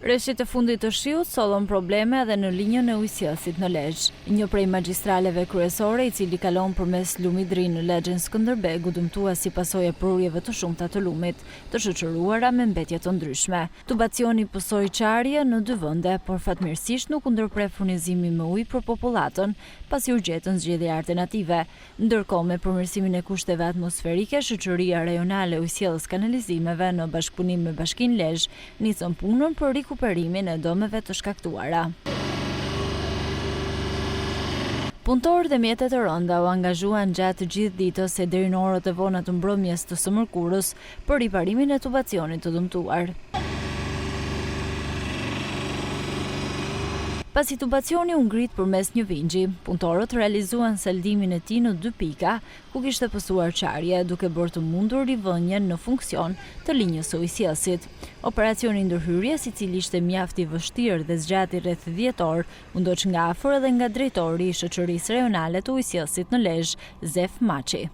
Rreshtit e fundit të shiut sollën probleme edhe në linjën e ujësjellësit në Lezhë. Një prej magjistraleve kryesore i cili kalon përmes lumit Drin në Lexhen Skënderbeg u dëmtua si pasojë e prurjeve të shumta të lumit, të shoqëruara me mbetje të ndryshme. Tubacioni pësoi qarje në 2 vende, por fatmirësisht nuk u ndërprer furnizimi me ujë për popullatën, pasi u gjetën zgjedhje alternative. Ndërkohë, me përmirësimin e kushteve atmosferike, Shoqëria Rajonale e Ujësjelljes Kanalizimeve në bashkëpunim me Bashkinë Lezhë nisën punën për rikuperimin e dëmeve të shkaktuara. Punëtorët e mjetet e rënda u angazhuan gjatë gjithë ditës e deri në orët e vona të mbrëmjes të së mërkurës për riparimin e tubacionit të dëmtuar. Pasi tubacioni u ngrit përmes një vingji, punëtorët realizuan saldimin e tij në 2 pika, ku kishte pësuar qarje, duke bërë të mundur rivënien në funksion të linjës së ujësjellësit. Operacioni ndërhyrjes, i cili ishte mjaft i vështirë dhe zgjati rreth 10 orë, u ndoq nga afër edhe nga drejtori i Shoqërisë Rajonale të Ujësjellësit në Lezhë, Zef Maçi.